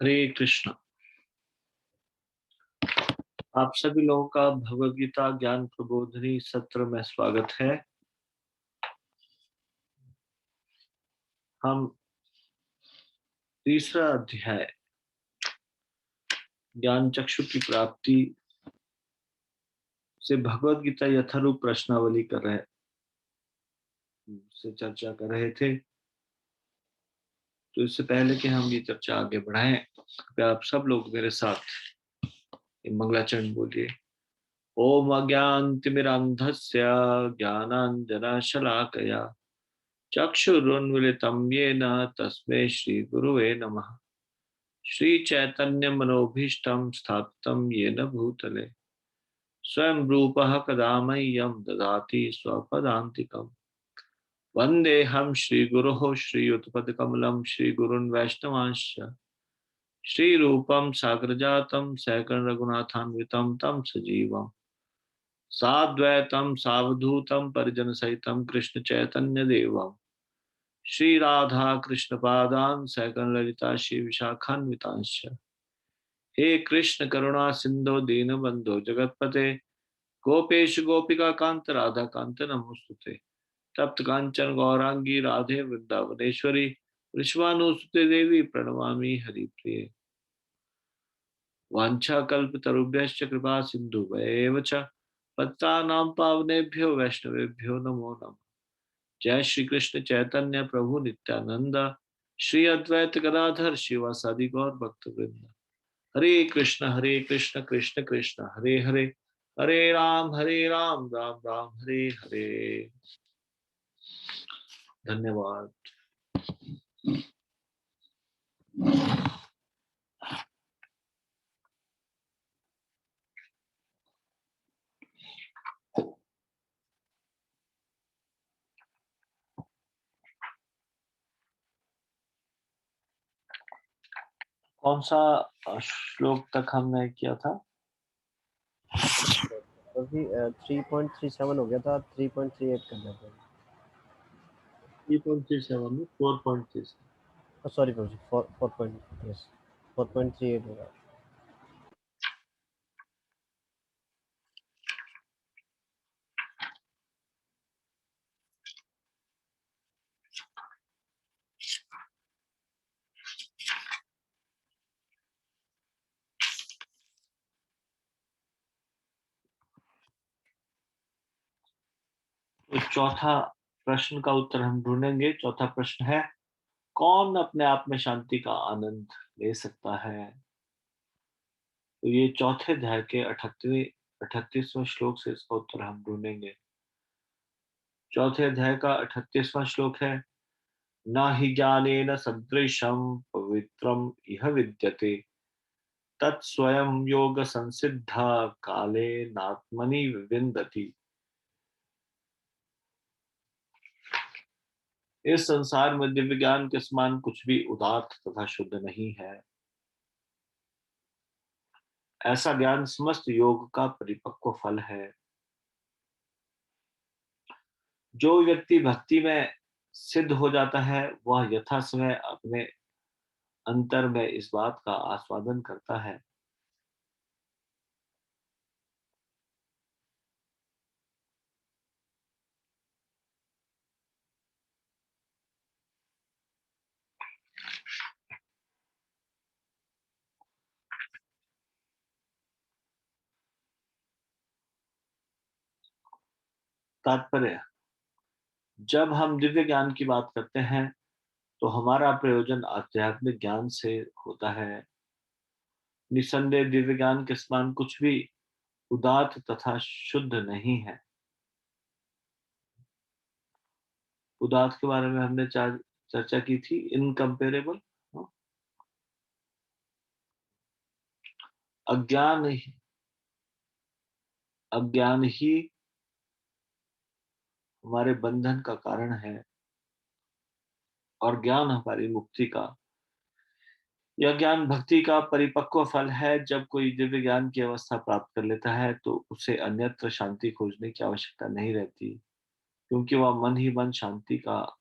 हरे कृष्ण। आप सभी लोगों का भगवद गीता ज्ञान प्रबोधिनी सत्र में स्वागत है। हम तीसरा अध्याय ज्ञान चक्षु की प्राप्ति से भगवद गीता यथारूप प्रश्नावली कर रहे से चर्चा कर रहे थे। तो इससे पहले कि हम ये चर्चा आगे बढ़ाएं, कृपया आप सब लोग मेरे साथ ये मंगलाचरण बोलिए। ओम अज्ञानतिमिरान्धस्य ज्ञानाञ्जनशलाकया चक्षुरुन्मीलितं येन तस्मै श्रीगुरुवे नमः। श्रीचैतन्यमनोभीष्टं स्थापितं येन भूतले स्वयं रूपः कदा मह्यं ददाति स्वपदान्तिकम्। वन्देऽहं श्रीगुरोः श्रीयुतपदकमलं श्रीगुरून् वैष्णवांश्च श्रीरूपं साग्रजातं सहगण रघुनाथान्वितं तं सजीवम् साद्वैतं सावधूतं परिजनसहितं कृष्ण चैतन्य देवम् श्री राधा कृष्ण पादान सहगण ललिता श्री विशाखान्वितांश्च। हे कृष्ण करुणा सिंधु दीन बंधु जगतपते गोपेश गोपिका कांत राधा कांत नमोस्तुते। तप्त कांचन गौरांगी राधे वृंदावनेश्वरी वृषभानुसुते देवी प्रणमामि हरिप्रिये। वाञ्छाकल्पतरुभ्यश्च कृपा सिन्धुभ्येव च पतितानां पावनेभ्यो वैष्णवेभ्यो नमो नमः। जय श्री कृष्ण चैतन्य प्रभु नित्यानंद श्री अद्वैत गदाधर शिवासादि गौर भक्तवृंद। हरे कृष्ण कृष्ण कृष्ण हरे हरे हरे राम राम राम हरे हरे। धन्यवाद। कौन सा श्लोक तक हमने किया था? अभी 3.37 हो गया था, 3.38 करना था। 3.37 में 4.37। सॉरी प्रभु जी, 4.38 होगा। तो चौथा प्रश्न का उत्तर हम ढूंढेंगे। चौथा प्रश्न है, कौन अपने आप में शांति का आनंद ले सकता है? तो ये चौथे अध्याय के 38वें श्लोक से इसका उत्तर हम ढूंढेंगे। चौथे अध्याय का 38वां श्लोक है, न हि ज्ञानेन सदृशं पवित्रम इह विद्यते तत्स्वयं योग संसिद्धा काले नात्मनि विविन्दति। इस संसार में दिव्य ज्ञान के समान कुछ भी उदात्त तथा शुद्ध नहीं है। ऐसा ज्ञान समस्त योग का परिपक्व फल है। जो व्यक्ति भक्ति में सिद्ध हो जाता है वह यथा समय अपने अंतर में इस बात का आस्वादन करता है। तात्पर्य, जब हम दिव्य ज्ञान की बात करते हैं तो हमारा प्रयोजन आध्यात्मिक ज्ञान से होता है। निसंदेह दिव्य ज्ञान के समान कुछ भी उदात्त तथा शुद्ध नहीं है। उदात्त के बारे में हमने चर्चा की थी, इनकम्पेरेबल। अज्ञान अज्ञान ही हमारे बंधन का कारण है और ज्ञान हमारी मुक्ति का। यह ज्ञान भक्ति का परिपक्व फल है। जब कोई दिव्य ज्ञान की अवस्था प्राप्त कर लेता है तो उसे अन्यत्र शांति खोजने की आवश्यकता नहीं रहती, क्योंकि वह मन ही मन शांति का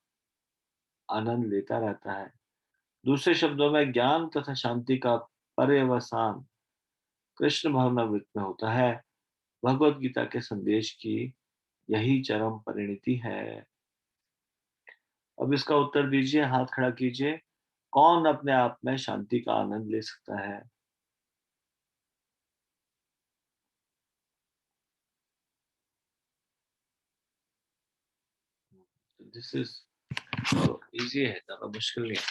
आनंद लेता रहता है। दूसरे शब्दों में ज्ञान तथा शांति का पर्यवसान कृष्ण भावनामृत में होता है। भगवत गीता के संदेश की यही चरम परिणति है। अब इसका उत्तर दीजिए, हाथ खड़ा कीजिए। कौन अपने आप में शांति का आनंद ले सकता है? दिस इज इजी है, ज्यादा मुश्किल नहीं है।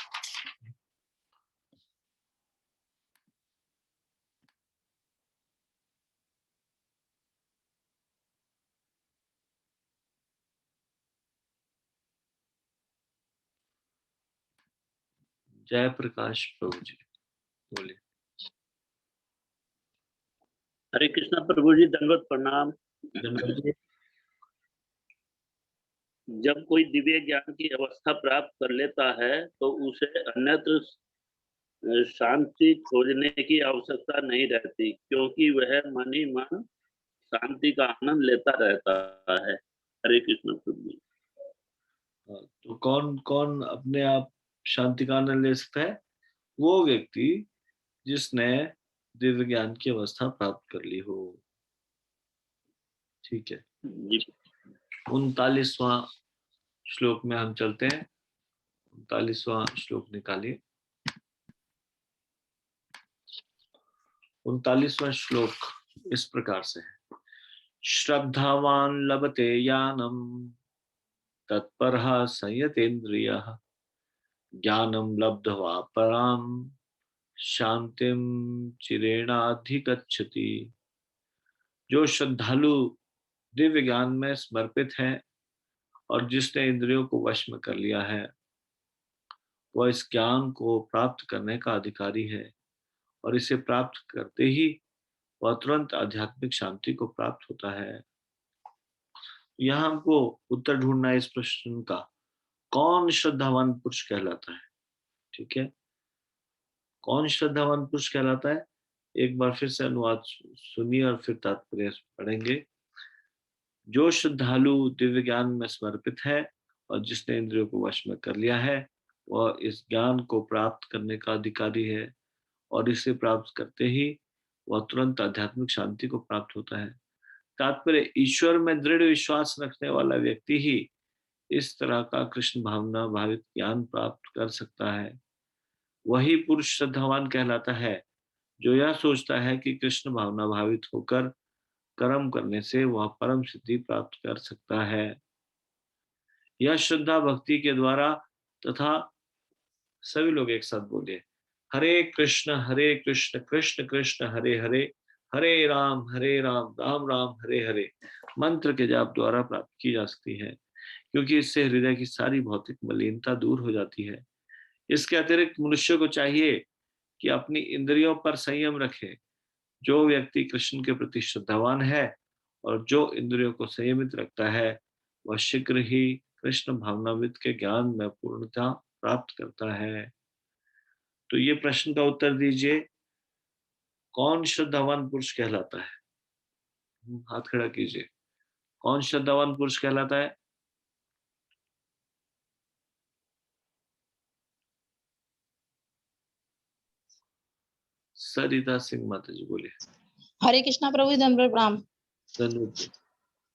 जय प्रकाश प्रभु जी, बोलिए। हरे कृष्णा प्रभु जी, दंडवत प्रणाम। धन्यवाद जी। जब कोई दिव्य ज्ञान की अवस्था प्राप्त कर लेता है तो उसे अन्यत्र शांति खोजने की आवश्यकता नहीं रहती, क्योंकि वह मन ही मन शांति का आनंद लेता रहता है। हरे कृष्ण प्रभु जी। तो कौन कौन अपने आप शांति का आनंद ले सकता है? वो व्यक्ति जिसने दिव्य ज्ञान की अवस्था प्राप्त कर ली हो। ठीक है, जी 39वां श्लोक में हम चलते हैं। 39वां श्लोक निकालिए। 39वां श्लोक इस प्रकार से है। श्रद्धावान लभते ज्ञानम तत्परः संयतेन्द्रियः ज्ञानम लब्ध्वा पराम शांतिम चिरेणाधिगच्छति। जो श्रद्धालु दिव्य ज्ञान में समर्पित है और जिसने इंद्रियों को वश में कर लिया है, वह इस ज्ञान को प्राप्त करने का अधिकारी है और इसे प्राप्त करते ही वह तुरंत आध्यात्मिक शांति को प्राप्त होता है। यहाँ हमको उत्तर ढूंढना है इस प्रश्न का, कौन श्रद्धावान पुरुष कहलाता है? ठीक है, कौन श्रद्धावान पुरुष कहलाता है? एक बार फिर से अनुवाद सुनिए और फिर तात्पर्य पढ़ेंगे। जो श्रद्धालु दिव्य ज्ञान में समर्पित है और जिसने इंद्रियों को वश में कर लिया है, वह इस ज्ञान को प्राप्त करने का अधिकारी है और इसे प्राप्त करते ही वह तुरंत आध्यात्मिक शांति को प्राप्त होता है। तात्पर्य, ईश्वर में दृढ़ विश्वास रखने वाला व्यक्ति ही इस तरह का कृष्ण भावना भावित ज्ञान प्राप्त कर सकता है। वही पुरुष श्रद्धावान कहलाता है जो यह सोचता है कि कृष्ण भावना भावित होकर कर्म करने से वह परम सिद्धि प्राप्त कर सकता है। यह श्रद्धा भक्ति के द्वारा तथा, सभी लोग एक साथ बोलिए, हरे कृष्ण कृष्ण कृष्ण हरे हरे, हरे राम राम राम हरे हरे मंत्र के जाप द्वारा प्राप्त की जा सकती है, क्योंकि इससे हृदय की सारी भौतिक मलिनता दूर हो जाती है। इसके अतिरिक्त मनुष्य को चाहिए कि अपनी इंद्रियों पर संयम रखे। जो व्यक्ति कृष्ण के प्रति श्रद्धावान है और जो इंद्रियों को संयमित रखता है, वह शीघ्र ही कृष्ण भावनामृत के ज्ञान में पूर्णता प्राप्त करता है। तो ये प्रश्न का उत्तर दीजिए, कौन श्रद्धावान पुरुष कहलाता है? हाथ खड़ा कीजिए। कौन श्रद्धावान पुरुष कहलाता है? सरिता सिंह माता जी, बोलिए। हरे कृष्णा प्रभु जी, दंडवत प्रणाम। धन्यवाद।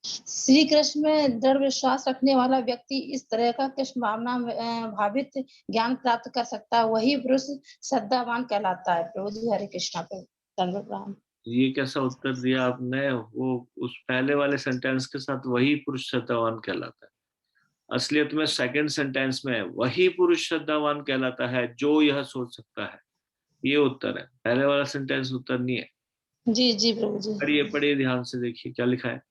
श्री कृष्ण में दृढ़ विश्वास रखने वाला व्यक्ति इस तरह का कृष्ण भावना भावित ज्ञान प्राप्त कर सकता है, वही पुरुष श्रद्धावान कहलाता है। प्रभु जी हरे कृष्णा प्रभु, दंडवत प्रणाम। ये कैसा उत्तर दिया आपने? वो उस पहले वाले सेंटेंस के साथ वही पुरुष श्रद्धावान कहलाता है। असलियत में सेकंड सेंटेंस में वही पुरुष श्रद्धावान कहलाता है जो यह सोच सकता है। ये उत्तर है, पहले वाला सेंटेंस उत्तर नहीं है। जी जी प्रभु जी। पढ़िए ध्यान से, देखिए क्या लिखा है।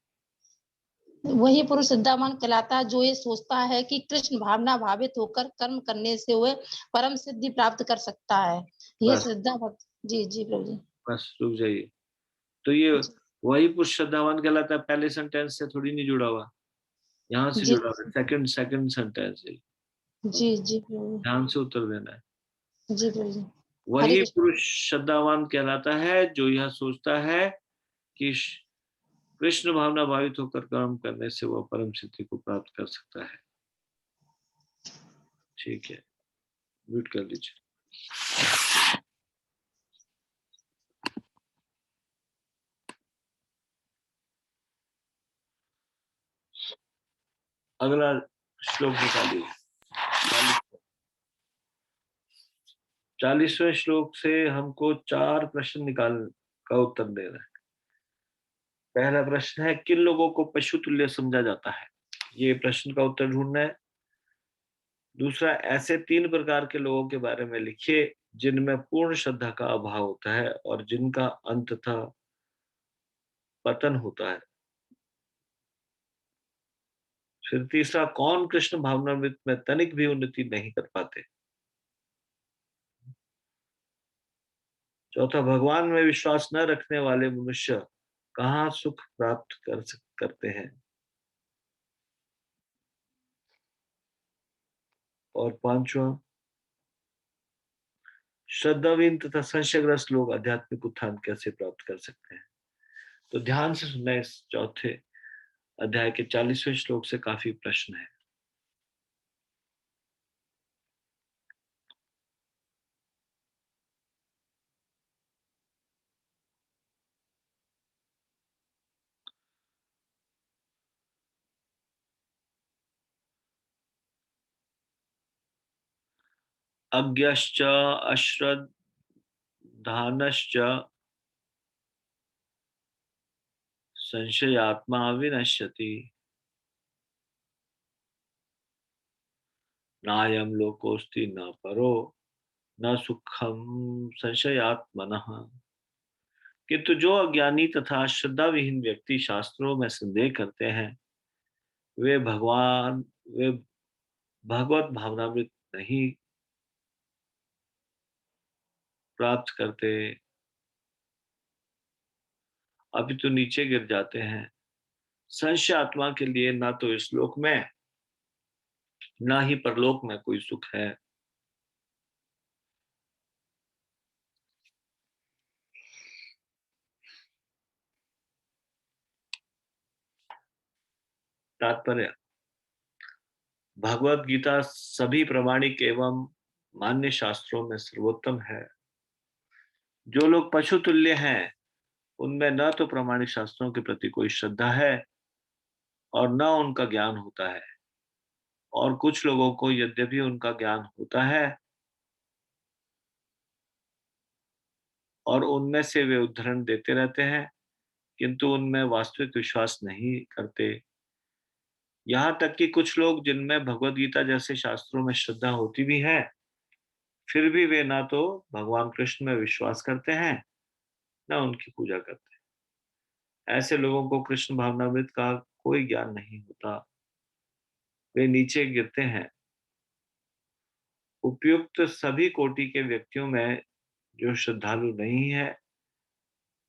वही पुरुष श्रद्धावान कहलाता है जो ये सोचता है कि कृष्ण भावना भावित होकर कर्म करने से वह परम सिद्धि प्राप्त कर सकता है। यह बस श्रद्धा भक्त। जी जी प्रभु जी। बस रुक जाइए। तो ये वही पुरुष श्रद्धावान कहलाता है, पहले सेंटेंस से थोड़ी नहीं जुड़ा हुआ, यहाँ से जी जुड़ा हुआ है। सेकंड सेंटेंस है, जी जी प्रभु ध्यान से उत्तर देना है। जी प्रभु जी। हरे वही कृष्ण। पुरुष श्रद्धावान कहलाता है जो यह सोचता है कि कृष्ण भावना भावित होकर कर्म करने से वह परम सिद्धि को प्राप्त कर सकता है। ठीक है, म्यूट कर लीजिए। अगला श्लोक निकालिए। 40वें श्लोक से हमको 4 प्रश्न निकाल का उत्तर देना है। पहला प्रश्न है, किन लोगों को पशु तुल्य समझा जाता है? ये प्रश्न का उत्तर ढूंढना है। दूसरा, ऐसे 3 प्रकार के लोगों के बारे में लिखिए जिनमें पूर्ण श्रद्धा का अभाव होता है और जिनका अंततः पतन होता है। फिर तीसरा, कौन कृष्ण भावनामृत में तनिक भी उन्नति नहीं कर पाते। चौथा, भगवान में विश्वास न रखने वाले मनुष्य कहाँ सुख प्राप्त करते हैं। और पांचवा, श्रद्धाहीन तथा संशयग्रस्त लोग आध्यात्मिक उत्थान कैसे प्राप्त कर सकते हैं। तो ध्यान से सुनना, इस चौथे अध्याय के 40वें श्लोक से काफी प्रश्न है। अज्ञश्च अश्रद्धानश्च संशयात्मा विनश्यति नायं लोकोस्ति न परो न सुखम संशयात्मनः। किंतु जो अज्ञानी तथा श्रद्धा विहीन व्यक्ति शास्त्रों में संदेह करते हैं, वे भगवत भावनामृत नहीं प्राप्त करते, अपितु नीचे गिर जाते हैं। संशय आत्मा के लिए ना तो इस लोक में ना ही परलोक में कोई सुख है। तात्पर्य, भगवत गीता सभी प्रामाणिक एवं मान्य शास्त्रों में सर्वोत्तम है। जो लोग पशु तुल्य हैं, उनमें न तो प्रामाणिक शास्त्रों के प्रति कोई श्रद्धा है और न उनका ज्ञान होता है। और कुछ लोगों को यद्यपि उनका ज्ञान होता है और उनमें से वे उद्धरण देते रहते हैं, किंतु उनमें वास्तविक विश्वास नहीं करते। यहाँ तक कि कुछ लोग जिनमें भगवत गीता जैसे शास्त्रों में श्रद्धा होती भी है, फिर भी वे ना तो भगवान कृष्ण में विश्वास करते हैं न उनकी पूजा करते हैं। ऐसे लोगों को कृष्ण भावनामृत का कोई ज्ञान नहीं होता, वे नीचे गिरते हैं। उपयुक्त सभी कोटि के व्यक्तियों में जो श्रद्धालु नहीं है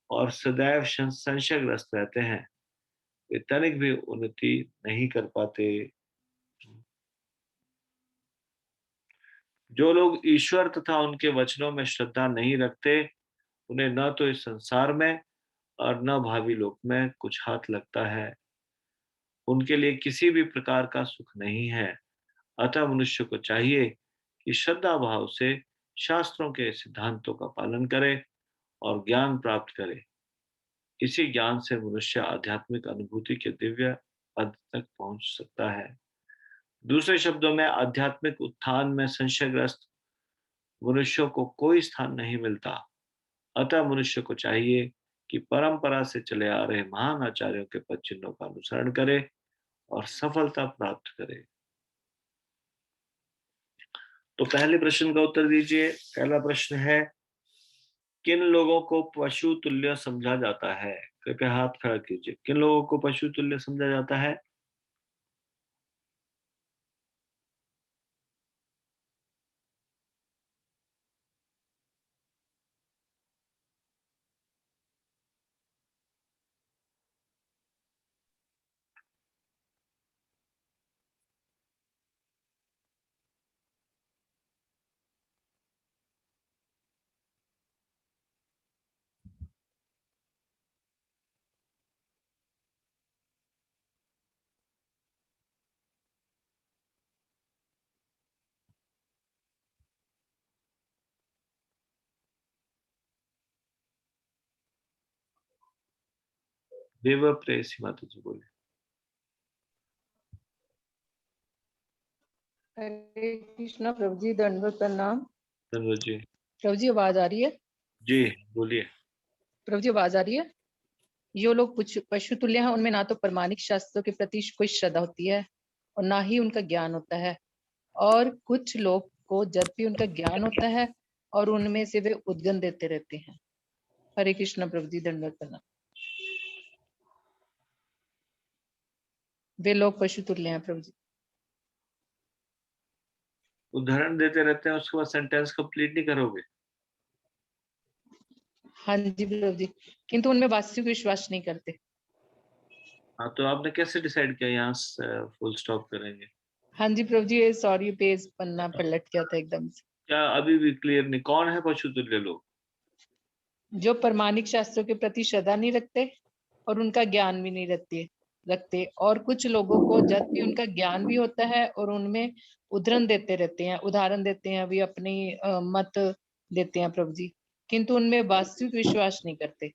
और सदैव संशयग्रस्त रहते हैं, वे तनिक भी उन्नति नहीं कर पाते। जो लोग ईश्वर तथा उनके वचनों में श्रद्धा नहीं रखते, उन्हें न तो इस संसार में और न भावी लोक में कुछ हाथ लगता है। उनके लिए किसी भी प्रकार का सुख नहीं है। अतः मनुष्य को चाहिए कि श्रद्धा भाव से शास्त्रों के सिद्धांतों का पालन करे और ज्ञान प्राप्त करे। इसी ज्ञान से मनुष्य आध्यात्मिक अनुभूति के दिव्य पद तक पहुंच सकता है। दूसरे शब्दों में, आध्यात्मिक उत्थान में संशयग्रस्त मनुष्यों को कोई स्थान नहीं मिलता। अतः मनुष्य को चाहिए कि परंपरा से चले आ रहे महान आचार्यों के पद चिन्हों का अनुसरण करे और सफलता प्राप्त करे। तो पहले प्रश्न का उत्तर दीजिए। पहला प्रश्न है, किन लोगों को पशु तुल्य समझा जाता है? कृपया हाथ खड़ा कीजिए। किन लोगों को पशु तुल्य समझा जाता है? देव प्रेयसी माता जी बोले। हरे कृष्णा प्रभु जी, दंडवत प्रणाम। धन्यवाद जी। प्रभु जी आवाज आ रही है? जी बोलिए। प्रभु जी आवाज आ रही है? जो लोग पशु तुल्य हैं उनमें ना तो प्रमाणिक शास्त्रों के प्रति कोई श्रद्धा होती है और ना ही उनका ज्ञान होता है, और कुछ लोग को जब भी उनका ज्ञान होता है और उनमें से वे उद्गम देते रहते हैं। हरे कृष्णा प्रभु जी, दंडवत प्रणाम। वे लोग पशु तुल्य हैं प्रभु जी। उदाहरण देते रहते हैं, उसके बाद सेंटेंस कंप्लीट नहीं करोगे। हाँ जी प्रभु जी, किंतु उनमें वास्तविक विश्वास नहीं करते। हाँ, तो आपने कैसे डिसाइड किया यहाँ से फुल स्टॉप करेंगे? हाँ जी प्रभु जी, सॉरी पेज पन्ना पलट गया था एकदम से। क्या अभी भी क्लियर नहीं? कौन है पशु तुल्य लोग? जो प्रमाणिक शास्त्रों के प्रति श्रद्धा नहीं रखते और उनका ज्ञान भी नहीं रखते, और कुछ लोगों को जब भी उनका ज्ञान भी होता है और उनमें उदाहरण देते रहते हैं, अभी अपनी मत देते हैं प्रभु जी, किंतु उनमें वास्तविक विश्वास नहीं करते।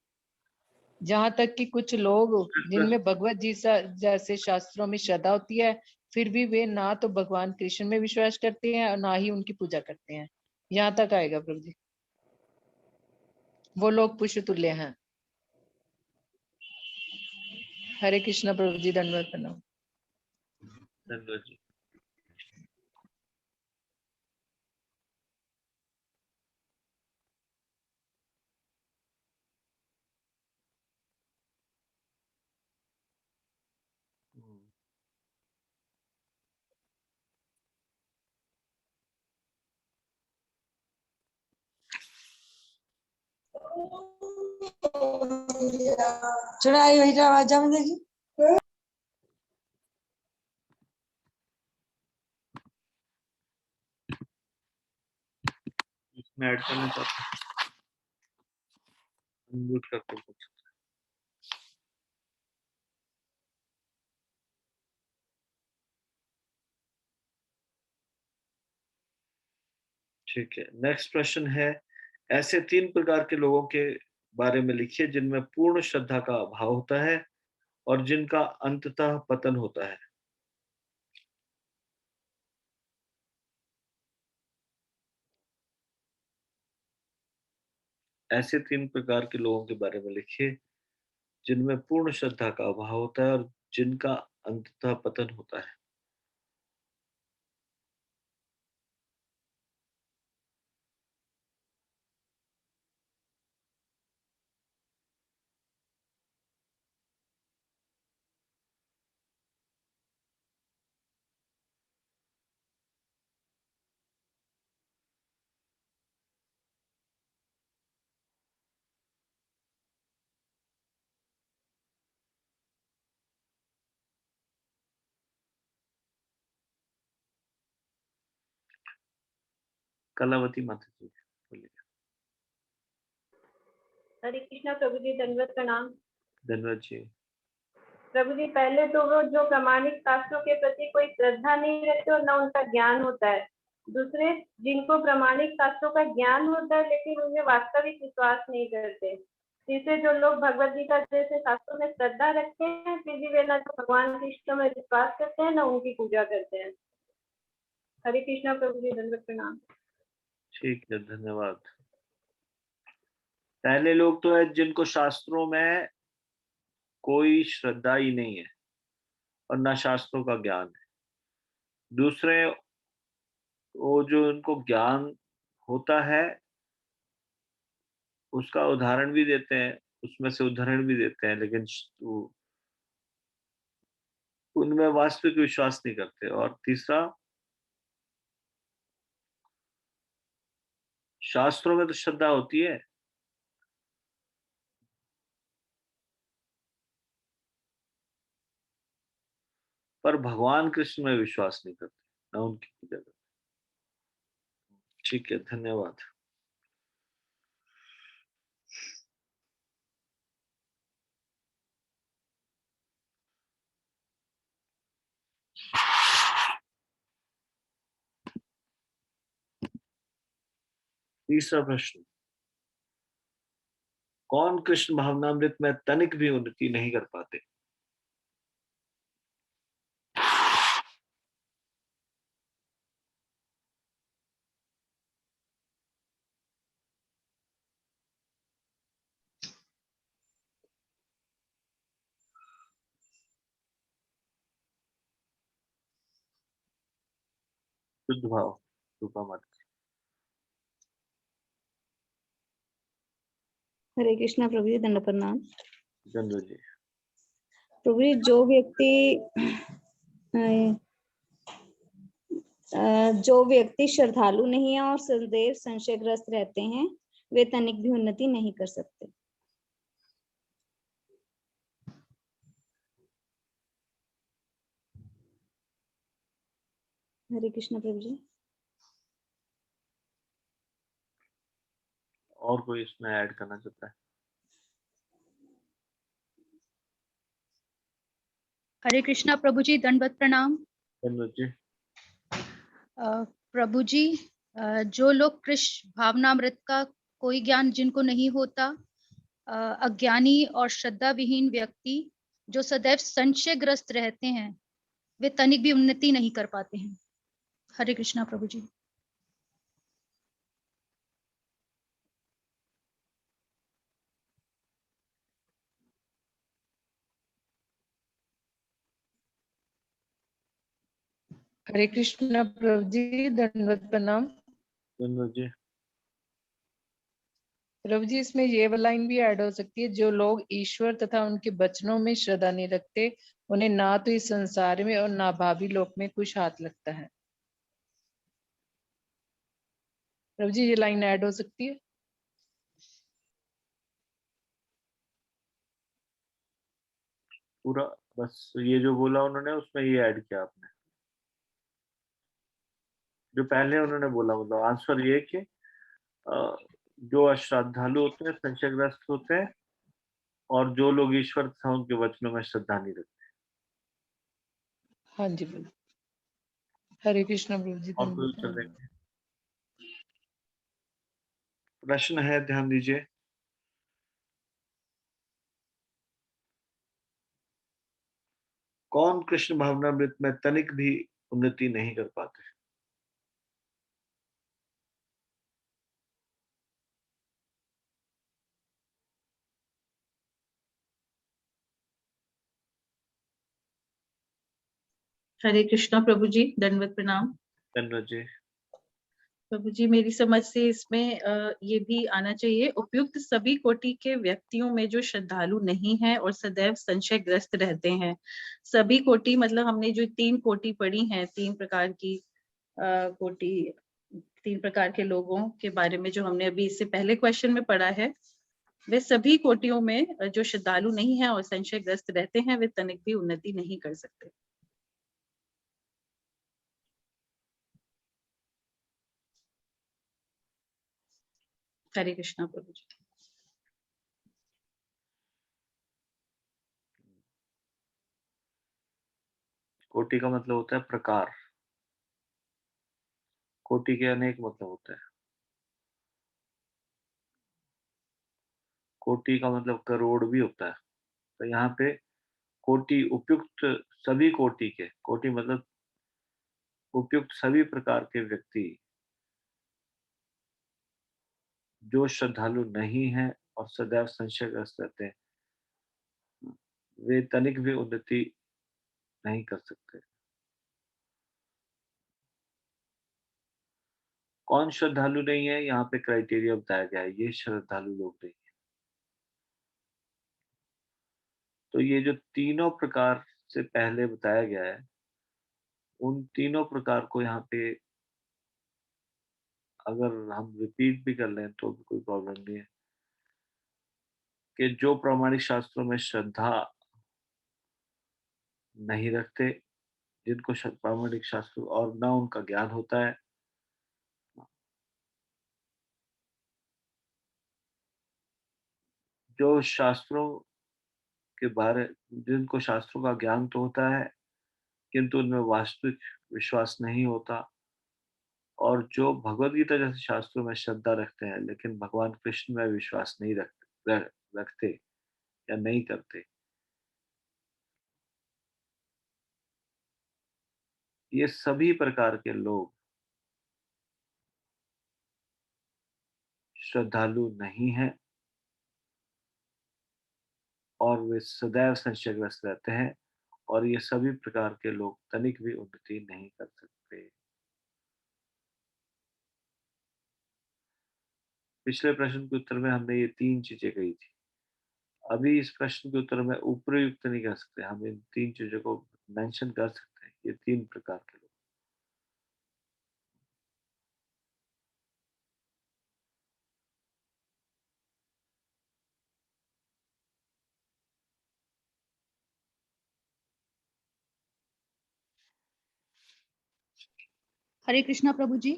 जहां तक कि कुछ लोग जिनमें भगवत जी जैसे शास्त्रों में श्रद्धा होती है, फिर भी वे ना तो भगवान कृष्ण में विश्वास करते हैं और ना ही उनकी पूजा करते हैं। यहाँ तक आएगा प्रभु जी। वो लोग पुष्य तुल्य हैं। हरे कृष्ण प्रभु जी, दंडवत प्रणाम। धन्यवाद जी। चढ़ाई हुई आवाज देखी। इसमें ऐड करना चाहते हैं, अनम्यूट करके पूछ सकते हैं। ठीक है, नेक्स्ट प्रश्न है, ऐसे 3 प्रकार के लोगों के बारे में लिखिए जिनमें पूर्ण श्रद्धा का अभाव होता है और जिनका अंततः पतन होता है। ऐसे 3 प्रकार के लोगों के बारे में लिखिए जिनमें पूर्ण श्रद्धा का अभाव होता है और जिनका अंततः पतन होता है। कलावती माता जी बोलिए। हरे कृष्णा प्रभु जी, दंडवत प्रणाम। धन्यवाद जी। प्रभु जी, पहले तो वो जो प्रमाणिक शास्त्रों के प्रति कोई श्रद्धा नहीं रखते और न उनका ज्ञान होता है। दूसरे, जिनको प्रमाणिक शास्त्रों का ज्ञान होता है लेकिन उनमें वास्तविक विश्वास नहीं करते। तीसरे, जो लोग भगवत गीता जैसे शास्त्रों में श्रद्धा रखते हैं फिर भी वे न तो भगवान कृष्ण में विश्वास करते हैं न उनकी पूजा करते हैं। हरे कृष्णा प्रभु जी, दंडवत प्रणाम। ठीक है, धन्यवाद। पहले लोग तो है जिनको शास्त्रों में कोई श्रद्धा ही नहीं है और ना शास्त्रों का ज्ञान है। दूसरे, वो जो उनको ज्ञान होता है उसका उदाहरण भी देते हैं, उसमें से उदाहरण भी देते हैं, लेकिन उनमें वास्तविक विश्वास नहीं करते। और तीसरा, शास्त्रों में तो श्रद्धा होती है पर भगवान कृष्ण में विश्वास नहीं करते, ना उनकी पूजा करते। ठीक है, धन्यवाद। तीसरा प्रश्न, कौन कृष्ण भावनामृत में तनिक भी उन्नति नहीं कर पाते? शुद्ध भाव रूपा मत। हरे कृष्णा प्रभु जी, दंड प्रणाम। चंद्र जी। प्रभु जी, जो व्यक्ति श्रद्धालु नहीं है और सदैव संशयग्रस्त रहते हैं, वे तनिक भी उन्नति नहीं कर सकते। हरे कृष्णा प्रभु जी। और कोई इसमें ऐड करना चाहता है? हरे कृष्णा प्रभु जी, दंडवत प्रणाम। चंद्र जी। प्रभु जी, जो लोग कृष्ण भावनामृत का कोई ज्ञान जिनको नहीं होता, अज्ञानी और श्रद्धा विहीन व्यक्ति जो सदैव संशयग्रस्त रहते हैं, वे तनिक भी उन्नति नहीं कर पाते हैं। हरे कृष्णा प्रभु जी। हरे कृष्णा प्रभु जी, दंडवत प्रणाम। चंद्र जी। प्रभु जी, इसमें ये लाइन भी ऐड हो सकती है, जो लोग ईश्वर तथा उनके वचनों में श्रद्धा नहीं रखते, उन्हें ना तो इस संसार में और ना भावी लोक में कुछ हाथ लगता है। प्रभु जी, ये लाइन ऐड हो सकती है? पूरा बस ये जो बोला उन्होंने उसमें ये ऐड किया आपने, जो पहले उन्होंने बोला, मतलब आंसर ये कि जो अश्रद्धालु होते हैं, संशयग्रस्त होते हैं, और जो लोग ईश्वर तथा उनके वचनों में श्रद्धा नहीं रखते। हाँ जी बोलो। हरे कृष्णा प्रभु जी, और कोई दंडवत उत्तर प्रणाम। देंगे? प्रश्न है, ध्यान दीजिए। कौन कृष्ण भावनामृत में तनिक भी उन्नति नहीं कर पाते? हरे कृष्णा प्रभु जी, दंडवत प्रणाम। चंद्र जी। प्रभु जी, मेरी समझ से इसमें ये भी आना चाहिए, उपयुक्त सभी कोटि के व्यक्तियों में जो श्रद्धालु नहीं है और सदैव संशयग्रस्त रहते हैं। सभी कोटि मतलब हमने जो 3 कोटि पढ़ी हैं, 3 प्रकार की कोटि, 3 प्रकार के लोगों के बारे में जो हमने अभी इससे पहले क्वेश्चन में पढ़ा है, वे सभी कोटियों में जो श्रद्धालु नहीं है और संशयग्रस्त रहते हैं, वे तनिक भी उन्नति नहीं कर सकते। हरे कृष्णा प्रभु जी। कोटि का मतलब होता है प्रकार। कोटि के अनेक मतलब होते हैं। कोटि का मतलब करोड़ भी होता है। तो यहाँ पे कोटि, उपयुक्त सभी कोटि के, कोटि मतलब उपयुक्त सभी प्रकार के व्यक्ति जो श्रद्धालु नहीं है और सदैव संशयग्रस्त रहते हैं, वे तनिक भी उन्नति नहीं कर सकते। कौन श्रद्धालु नहीं है, यहाँ पे क्राइटेरिया बताया गया है, ये श्रद्धालु लोग नहीं है। तो ये जो तीनों प्रकार से पहले बताया गया है, उन तीनों प्रकार को यहाँ पे अगर हम रिपीट भी कर लें तो भी कोई प्रॉब्लम नहीं है, कि जो प्रामाणिक शास्त्रों में श्रद्धा नहीं रखते, जिनको प्रामाणिक शास्त्र और ना उनका ज्ञान होता है, जो शास्त्रों के बारे, जिनको शास्त्रों का ज्ञान तो होता है किंतु उनमें वास्तविक विश्वास नहीं होता, और जो भगवत गीता जैसे शास्त्रों में श्रद्धा रखते हैं लेकिन भगवान कृष्ण में विश्वास नहीं रखते या नहीं करते। ये सभी प्रकार के लोग श्रद्धालु नहीं हैं और वे सदैव संशयग्रस्त रहते हैं, और ये सभी प्रकार के लोग तनिक भी उन्नति नहीं कर सकते। पिछले प्रश्न के उत्तर में हमने ये 3 चीजें कही थी। अभी इस प्रश्न के उत्तर में उपयुक्त नहीं कर सकते, हम इन 3 चीजों को मेंशन कर सकते हैं। ये 3 प्रकार के लोग। हरे कृष्णा प्रभु जी।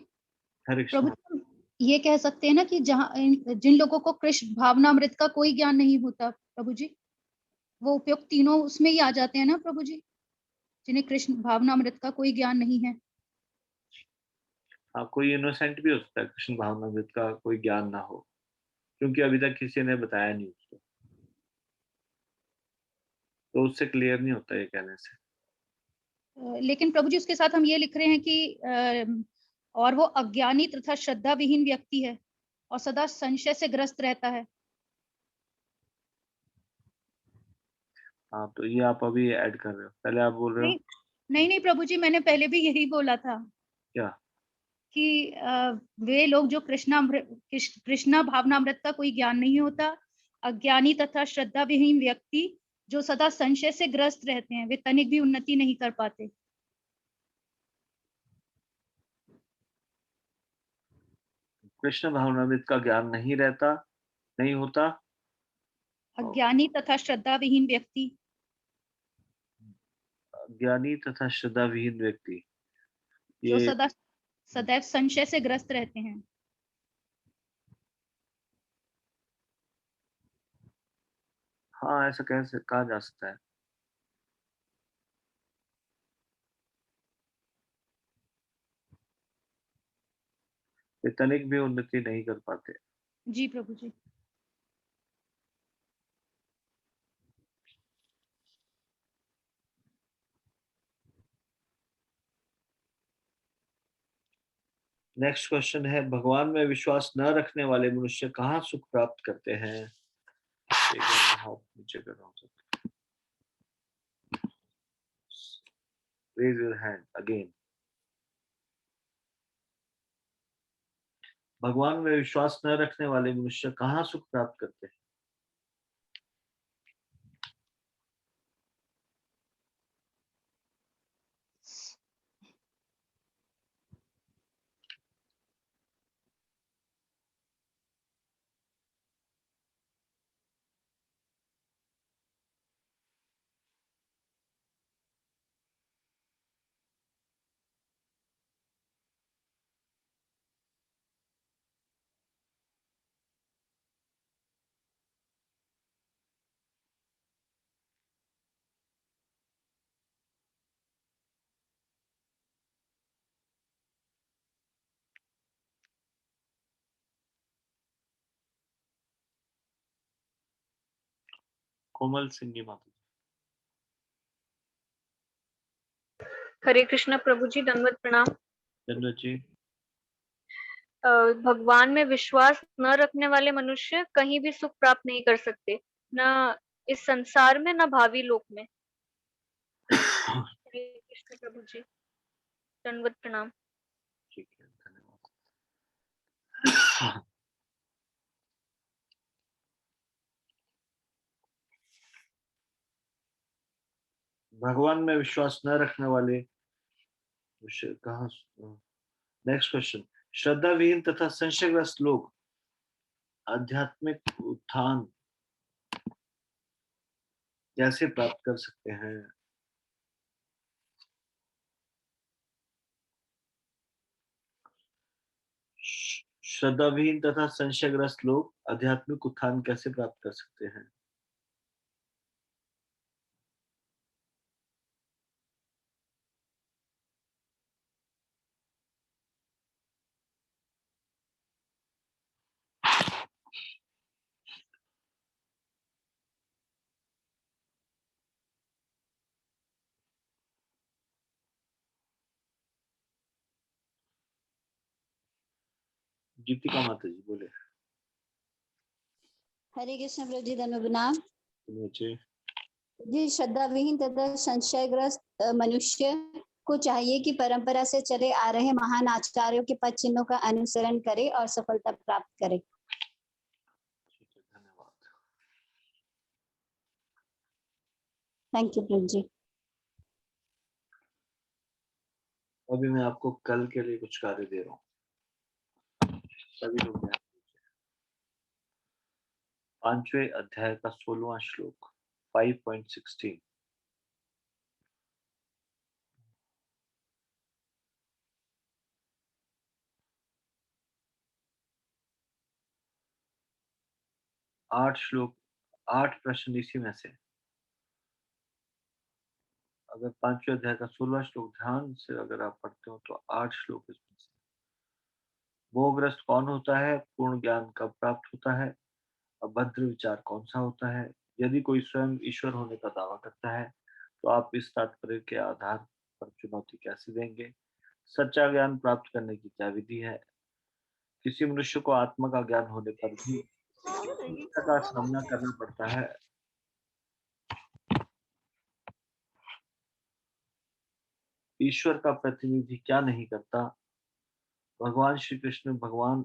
हरे प्रभु कृष्ण। जी, हम ये कह सकते हैं ना कि जिन लोगों को कृष्ण भावनामृत का कोई ज्ञान नहीं होता प्रभु जी, वो उपयुक्त तीनों उसमें ही आ जाते हैं ना प्रभु जी, जिन्हें कृष्ण भावनामृत का कोई ज्ञान नहीं है। हाँ, कोई इनोसेंट भी हो सकता है कृष्ण भावनामृत का कोई ज्ञान ना हो, क्योंकि अभी तक किसी ने बताया नहीं उसको, तो उससे क्लियर नहीं होता ये कहने से। लेकिन प्रभु जी उसके साथ हम ये लिख रहे हैं कि और वो अज्ञानी तथा श्रद्धा विहीन व्यक्ति है और सदा संशय से ग्रस्त रहता है। हाँ, तो ये आप अभी ऐड कर रहे हो, पहले आप बोल रहे हो। नहीं नहीं नहीं प्रभु जी, मैंने पहले भी यही बोला था क्या? कि वे लोग जो कृष्णा भावनामृत का कोई ज्ञान नहीं होता, अज्ञानी तथा श्रद्धा विहीन व्यक्ति जो सदा संशय से ग्रस्त रहते हैं, वे तनिक भी उन्नति नहीं कर पाते। कृष्ण भावनामृत का ज्ञान नहीं होता। अज्ञानी तथा श्रद्धा विहीन व्यक्ति अज्ञानी तथा श्रद्धा विहीन व्यक्ति, जो ये सदैव संशय से ग्रस्त रहते हैं। हाँ, ऐसा कहा जा सकता है। ये तनिक भी उन्नति नहीं कर पाते। जी प्रभु जी। नेक्स्ट क्वेश्चन है, भगवान में विश्वास न रखने वाले मनुष्य कहाँ सुख प्राप्त करते हैं? एक बार मैं हाथ नीचे कर रहा हूँ। Raise your hand again. भगवान में विश्वास न रखने वाले मनुष्य कहाँ सुख प्राप्त करते हैं? कोमल सिंह जी माता। हरे कृष्णा प्रभु जी, दंडवत प्रणाम। दंडवत जी। भगवान में विश्वास न रखने वाले मनुष्य कहीं भी सुख प्राप्त नहीं कर सकते, न इस संसार में न भावी लोक में। हरे कृष्ण प्रभु जी, दंडवत प्रणाम। ठीक है, धन्यवाद। भगवान में विश्वास न रखने वाले मनुष्य कहाँ। नेक्स्ट क्वेश्चन, श्रद्धा विहीन तथा संशयग्रस्त लोग आध्यात्मिक उत्थान कैसे प्राप्त कर सकते हैं? श्रद्धाविहीन तथा संशयग्रस्त लोग आध्यात्मिक उत्थान कैसे प्राप्त कर सकते हैं? गीतिका माता जी बोले। हरे कृष्ण प्रभु जी, धन्य प्रणाम बच्चे जी। श्रद्धा विहीन तथा संशयग्रस्त मनुष्य को चाहिए कि परंपरा से चले आ रहे महान आचार्यों के पद चिन्हों का अनुसरण करे और सफलता प्राप्त करे। ठीक है, धन्यवाद। थैंक यू प्रभु जी। अभी मैं आपको कल के लिए कुछ कार्य दे रहा हूँ, सभी लोग ध्यान दीजिए। 5वें अध्याय का 16वां श्लोक 5.16। आठ श्लोक, 8 प्रश्न इसी में से। अगर 5वें अध्याय का 16वां श्लोक ध्यान से अगर आप पढ़ते हो तो 8 श्लोक इसमें से। मोहग्रस्त कौन होता है? पूर्ण ज्ञान कब प्राप्त होता है? अभद्र विचार कौन सा होता है? यदि कोई स्वयं ईश्वर होने का दावा करता है तो आप इस तात्पर्य के आधार पर चुनौती कैसे देंगे? सच्चा ज्ञान प्राप्त करने की क्या विधि है? किसी मनुष्य को आत्मा का ज्ञान होने पर भी समस्या का सामना करना पड़ता है। ईश्वर का प्रतिनिधि क्या नहीं करता? भगवान श्री कृष्ण भगवान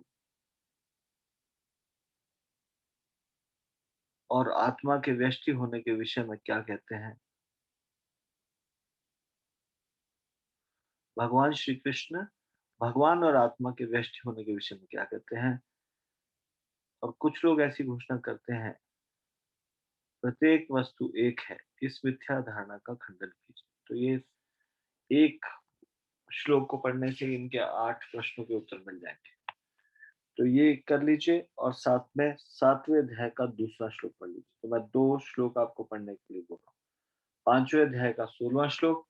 और आत्मा के व्यष्टि होने के विषय में क्या कहते हैं? भगवान श्री कृष्ण भगवान और आत्मा के व्यष्टि होने के विषय में क्या कहते हैं? और कुछ लोग ऐसी घोषणा करते हैं, प्रत्येक वस्तु एक है। इस मिथ्या धारणा का खंडन कीजिए। तो ये एक श्लोक को पढ़ने से इनके 8 प्रश्नों के उत्तर मिल जाएंगे। तो ये कर लीजिए और साथ में 7वें अध्याय का दूसरा श्लोक पढ़ लीजिए। तो मैं 2 श्लोक आपको पढ़ने के लिए बोल रहा हूँ। 5वें अध्याय का 16वां श्लोक,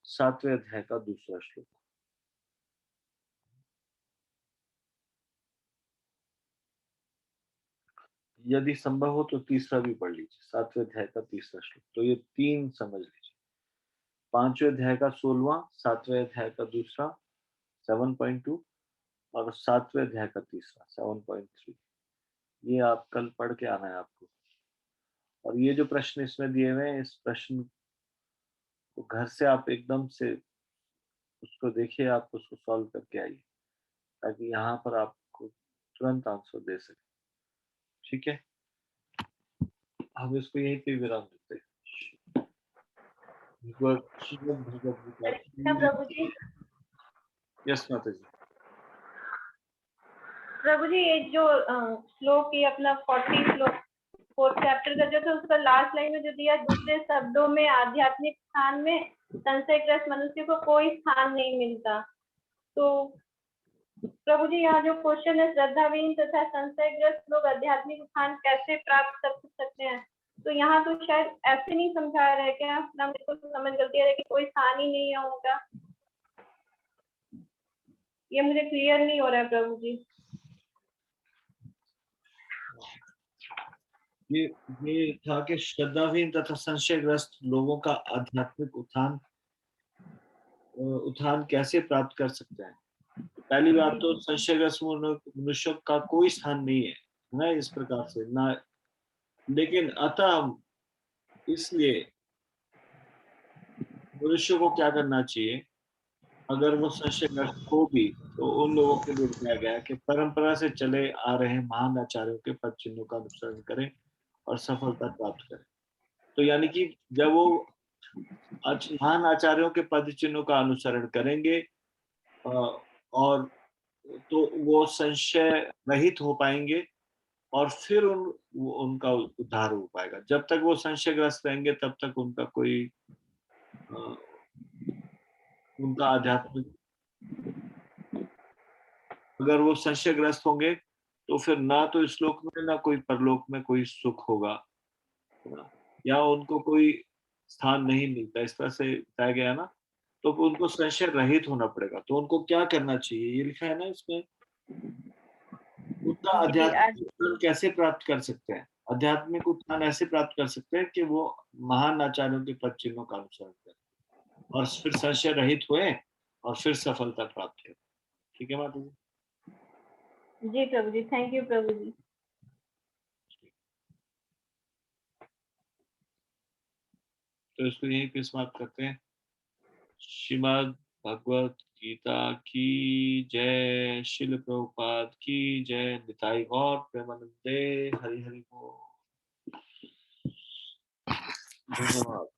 7वें अध्याय का दूसरा श्लोक। यदि संभव हो तो तीसरा भी पढ़ लीजिए, 7वें अध्याय का तीसरा श्लोक। तो ये 3 समझ लीजिए। 5वें अध्याय का 16वां, 7वें अध्याय का दूसरा 7.2 और 7वें अध्याय का तीसरा 7.3। ये आप कल पढ़ के आना है आपको। और ये जो प्रश्न इसमें दिए हुए हैं, इस प्रश्न को घर से आप एकदम से उसको देखिए, आप उसको सॉल्व करके आइए ताकि यहाँ पर आपको तुरंत आंसर दे सके। ठीक है, हम इसको यहीं पे विराम देते हैं। प्रभु जी, यस माता जी। प्रभु जी, ये जो श्लोक ये अपना 40 श्लोक 4th चैप्टर का जो था उसका लास्ट लाइन में जो दिया, दूसरे शब्दों में आध्यात्मिक स्थान में संशयग्रस्त मनुष्य को कोई स्थान नहीं मिलता। तो प्रभु जी, यहाँ जो क्वेश्चन है, श्रद्धाविहीन तथा संशयग्रस्त लोग आध्यात्मिक स्थान कैसे प्राप्त कर सकते हैं? तो यहाँ तो शायद ऐसे नहीं समझा रहे क्या? ना मेरे को समझ गलती है कि कोई स्थान ही नहीं है उनका। ये मुझे क्लियर नहीं हो रहा है प्रभु जी। ये था कि श्रद्धाहीन तथा संशयग्रस्त लोगों का आध्यात्मिक उत्थान कैसे प्राप्त कर सकते हैं। पहली बात तो संशयग्रस्त मनुष्य का कोई स्थान नहीं है ना इस प्रकार से ना। लेकिन अतः इसलिए मनुष्य को क्या करना चाहिए, अगर वो संशयग्रस्त हो भी तो उन लोगों के लिए बताया गया है कि परंपरा से चले आ रहे महान आचार्यों के पद चिन्हों का अनुसरण करें और सफलता प्राप्त करें। तो यानी कि जब वो महान आचार्यों के पद चिन्हों का अनुसरण करेंगे और तो वो संशय रहित हो पाएंगे और फिर उनका उद्धार हो पाएगा। जब तक वो संशयग्रस्त रहेंगे तब तक उनका कोई उनका आध्यात्मिक, अगर वो संशयग्रस्त होंगे तो फिर ना तो इस लोक में ना कोई परलोक में कोई सुख होगा या उनको कोई स्थान नहीं मिलता, इस तरह से बताया गया ना। तो उनको संशय रहित होना पड़ेगा। तो उनको क्या करना चाहिए, ये लिखा है ना इसमें, उनका आध्यात्मिक उत्थान कैसे प्राप्त कर सकते हैं। आध्यात्मिक उत्थान ऐसे प्राप्त कर सकते हैं कि वो महान आचार्यों के पद चिन्हों का अनुसरण करें और फिर संशय रहित हुए और फिर सफलता प्राप्त करें। ठीक है माता जी। जी प्रभु जी, थैंक यू प्रभु जी। तो इसको यहीं पे समाप्त करते हैं। श्रीमद् भगवत गीता की जय, शिल प्रभुपाद की जय, निताई गौर प्रेमानंदे, हरि हरि बोल। धन्यवाद।